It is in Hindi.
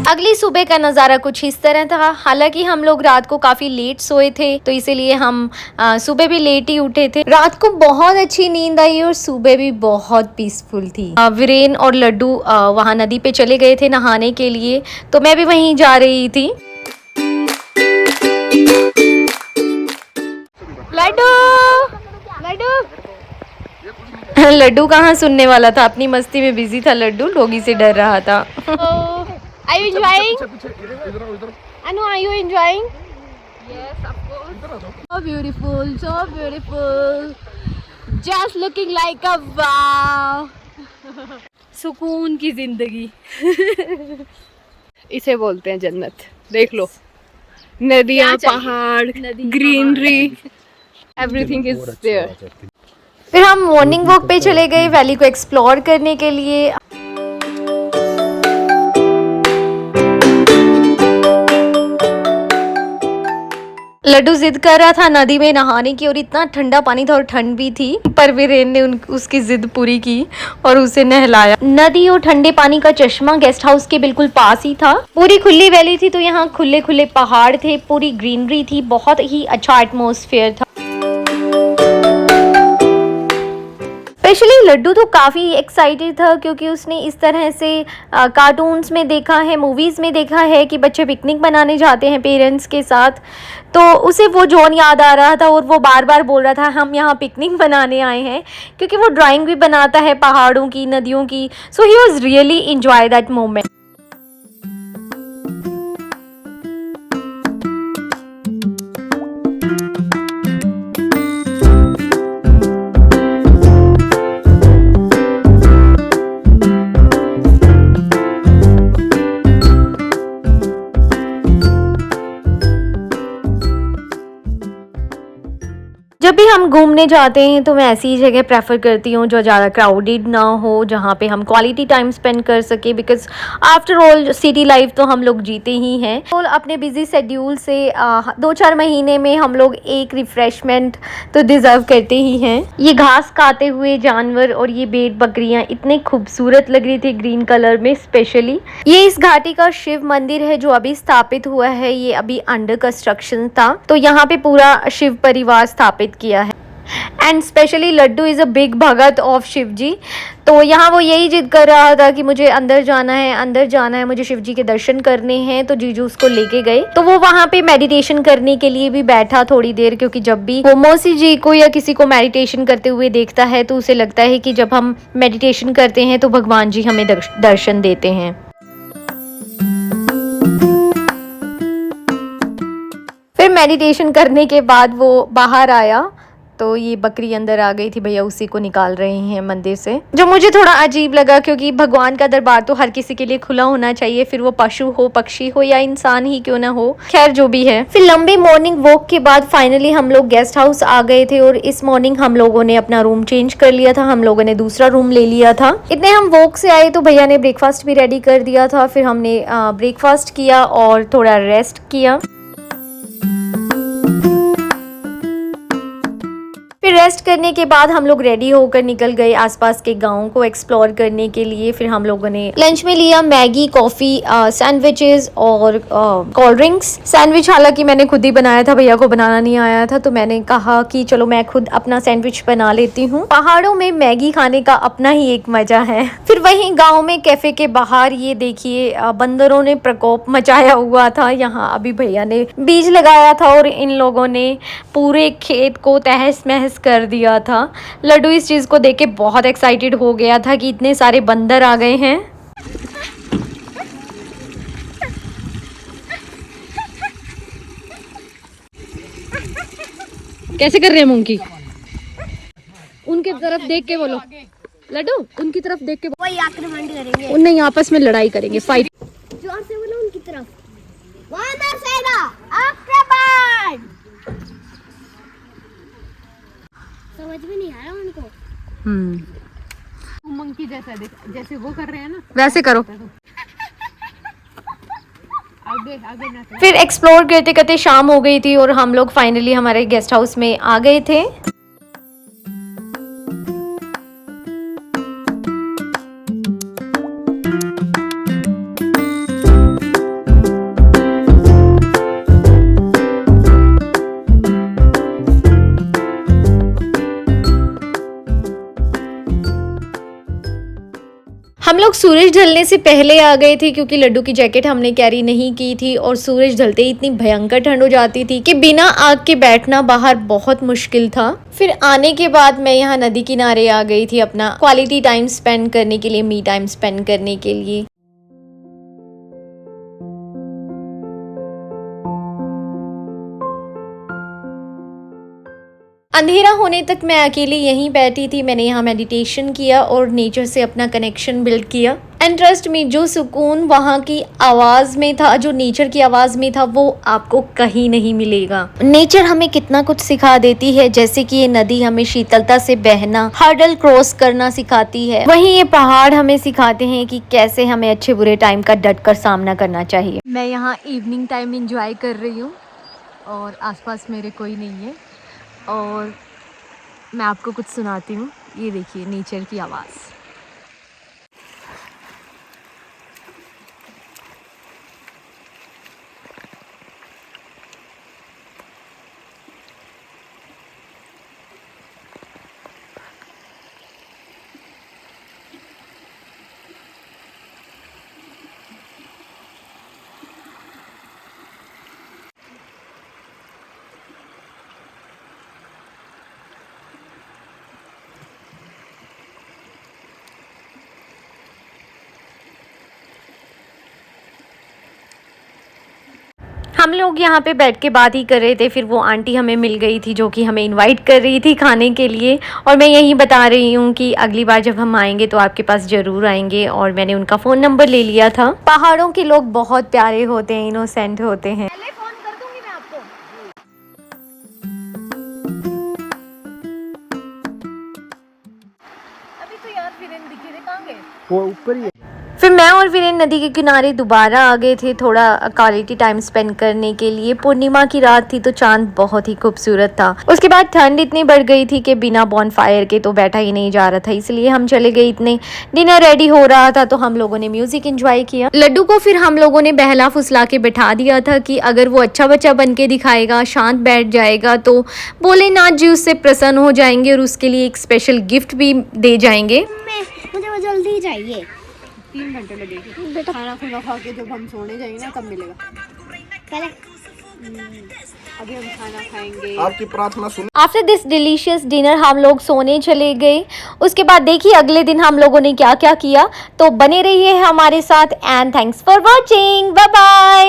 अगली सुबह का नज़ारा कुछ इस तरह था। हालांकि हम लोग रात को काफ़ी लेट सोए थे तो इसीलिए हम सुबह भी लेट ही उठे थे। रात को बहुत अच्छी नींद आई और सुबह भी बहुत पीसफुल थी। वीरेन और लड्डू वहाँ नदी पे चले गए थे नहाने के लिए, तो मैं भी वहीं जा रही थी। लड्डू लड्डू लड्डू कहाँ सुनने वाला था, अपनी मस्ती में बिजी था लड्डू, डॉगी से डर रहा था। Are you enjoying? Anu, are you enjoying? Yes, of course. So beautiful, so beautiful. Just looking like a wow. सुकून की जिंदगी इसे बोलते हैं जन्नत। देख लो, नदियाँ, पहाड़, ग्रीनरी, एवरीथिंग इज देयर। फिर हम मॉर्निंग वॉक पे चले गए वैली को एक्सप्लोर करने के लिए। लड्डू जिद कर रहा था नदी में नहाने की और इतना ठंडा पानी था और ठंड भी थी, पर वीरेन ने उसकी जिद पूरी की और उसे नहलाया। नदी और ठंडे पानी का चश्मा गेस्ट हाउस के बिल्कुल पास ही था। पूरी खुली वैली थी तो यहाँ खुले खुले पहाड़ थे, पूरी ग्रीनरी थी, बहुत ही अच्छा एटमॉस्फेयर था। स्पेशली लड्डू तो काफ़ी एक्साइटेड था क्योंकि उसने इस तरह से कार्टून्स में देखा है, मूवीज़ में देखा है कि बच्चे पिकनिक मनाने जाते हैं पेरेंट्स के साथ, तो उसे वो जॉन याद आ रहा था और वो बार बार बोल रहा था हम यहाँ पिकनिक मनाने आए हैं, क्योंकि वो ड्राइंग भी बनाता है पहाड़ों की, नदियों की। So he was really enjoy that moment. जब भी हम घूमने जाते हैं तो मैं ऐसी जगह प्रेफर करती हूँ जो ज़्यादा क्राउडेड ना हो, जहाँ पे हम क्वालिटी टाइम स्पेंड कर सके, because after all city life तो हम लोग जीते ही हैं। तो अपने बिजी शेड्यूल से 2-4 महीने में हम लोग एक रिफ़्रेशमेंट तो डिज़र्व करते ही हैं। ये घास खाते हुए जानवर और ये भेड़ बकरियाँ इतने खूबसूरत लग रही थी ग्रीन कलर में। स्पेशली ये इस घाटी का शिव मंदिर है जो अभी स्थापित हुआ है, ये अभी अंडर कंस्ट्रक्शन था, तो यहाँ पे पूरा शिव परिवार स्थापित किया है। And specially Laddu is a big bhagat of Shiv ji, तो यहाँ वो यही जिद कर रहा था कि मुझे अंदर जाना है, अंदर जाना है, मुझे शिव जी के दर्शन करने हैं। तो जीजू उसको लेके गए, तो वो वहाँ पे मेडिटेशन करने के लिए भी बैठा थोड़ी देर, क्योंकि जब भी वो मौसी जी को या किसी को मेडिटेशन करते हुए देखता है तो उसे लगता है कि जब हम मेडिटेशन करते हैं तो भगवान जी हमें दर्शन देते हैं। फिर मेडिटेशन करने के बाद वो बाहर आया तो ये बकरी अंदर आ गई थी, भैया उसी को निकाल रहे हैं मंदिर से, जो मुझे थोड़ा अजीब लगा क्योंकि भगवान का दरबार तो हर किसी के लिए खुला होना चाहिए, फिर वो पशु हो, पक्षी हो या इंसान ही क्यों ना हो। खैर जो भी है, फिर लंबी मॉर्निंग वॉक के बाद फाइनली हम लोग गेस्ट हाउस आ गए थे और इस मॉर्निंग हम लोगों ने अपना रूम चेंज कर लिया था, हम लोगों ने दूसरा रूम ले लिया था। इतने हम वॉक से आए तो भैया ने ब्रेकफास्ट भी रेडी कर दिया था, फिर हमने ब्रेकफास्ट किया और थोड़ा रेस्ट किया। फिर रेस्ट करने के बाद हम लोग रेडी होकर निकल गए आसपास के गाँव को एक्सप्लोर करने के लिए। फिर हम लोगों ने लंच में लिया मैगी, कॉफ़ी, सैंडविचेस और कोल्ड ड्रिंक्स। सैंडविच हालांकि मैंने खुद ही बनाया था, भैया को बनाना नहीं आया था, तो मैंने कहा कि चलो मैं खुद अपना सैंडविच बना लेती हूँ। पहाड़ों में मैगी खाने का अपना ही एक मजा है। फिर वहीं गाँव में कैफे के बाहर ये देखिए बंदरों ने प्रकोप मचाया हुआ था। यहाँ अभी भैया ने बीज लगाया था और इन लोगों ने पूरे खेत को तहस महस कर दिया था। लड्डू इस चीज को देख के बहुत एक्साइटेड हो गया था कि इतने सारे बंदर आ गए हैं। कैसे कर रहे हैं मंकी? उनकी तरफ देख के बोलो लड्डू, उनकी तरफ देख के वही आक्रमण करेंगे, उन्हें आपस में लड़ाई करेंगे, फाइट। जोर से बोलो उनकी तरफ, वानर सेना आक्रमण। समझ में नहीं आया उनको। मंकी जैसा जैसे वो कर रहे हैं ना, वैसे करो। आगे आगे ना। फिर एक्सप्लोर करते करते शाम हो गई थी और हम लोग फाइनली हमारे गेस्ट हाउस में आ गए थे। हम लोग सूरज ढलने से पहले आ गए थे क्योंकि लड्डू की जैकेट हमने कैरी नहीं की थी और सूरज ढलते ही इतनी भयंकर ठंड हो जाती थी कि बिना आग के बैठना बाहर बहुत मुश्किल था। फिर आने के बाद मैं यहाँ नदी किनारे आ गई थी अपना क्वालिटी टाइम स्पेंड करने के लिए, मी टाइम स्पेंड करने के लिए। अंधेरा होने तक मैं अकेली यहीं बैठी थी। मैंने यहाँ मेडिटेशन किया और नेचर से अपना कनेक्शन बिल्ड किया। एंड ट्रस्ट मी, जो सुकून वहाँ की आवाज़ में था, जो नेचर की आवाज़ में था, वो आपको कहीं नहीं मिलेगा। नेचर हमें कितना कुछ सिखा देती है, जैसे कि ये नदी हमें शीतलता से बहना, हर्डल क्रॉस करना सिखाती है, वहीं ये पहाड़ हमें सिखाते हैं कि कैसे हमें अच्छे बुरे टाइम का डट कर सामना करना चाहिए। मैं यहाँ इवनिंग टाइम इंजॉय कर रही हूँ और आसपास मेरे कोई नहीं है और मैं आपको कुछ सुनाती हूँ। ये देखिए नेचर की आवाज़। हम लोग यहाँ पे बैठ के बात ही कर रहे थे, फिर वो आंटी हमें मिल गई थी जो कि हमें इनवाइट कर रही थी खाने के लिए। और मैं यही बता रही हूँ कि अगली बार जब हम आएंगे तो आपके पास ज़रूर आएंगे। और मैंने उनका फ़ोन नंबर ले लिया था। पहाड़ों के लोग बहुत प्यारे होते हैं, इनोसेंट होते हैं। पहले फोन कर दूंगी मैं आपको। अभी तो यार वीरेन दिखे थे, कहाँ गए? वो ऊपर ही है। फिर मैं और वीरेन नदी के किनारे दोबारा आ गए थे थोड़ा क्वालिटी टाइम स्पेंड करने के लिए। पूर्णिमा की रात थी तो चांद बहुत ही खूबसूरत था। उसके बाद ठंड इतनी बढ़ गई थी कि बिना बॉनफायर के तो बैठा ही नहीं जा रहा था, इसलिए हम चले गए। इतने डिनर रेडी हो रहा था तो हम लोगों ने म्यूजिक एंजॉय किया। लड्डू को फिर हम लोगों ने बहला फुसला के बैठा दिया था कि अगर वो अच्छा बच्चा बन के दिखाएगा, शांत बैठ जाएगा तो भोलेनाथ जी उससे प्रसन्न हो जाएंगे और उसके लिए एक स्पेशल गिफ्ट भी दे जाएंगे। मुझे वो जल्दी चाहिए। 3 घंटे लगेगी। खाना खुना खा के जब हम सोने जाएंगे ना तब मिलेगा। पहले अभी हम खाना खाएंगे। आपकी प्रार्थना सुन। आफ्टर दिस डिलीशियस डिनर हम लोग सोने चले गए। उसके बाद देखिए अगले दिन हम लोगों ने क्या क्या किया, तो बने रहिए हमारे साथ and thanks for watching. Bye bye.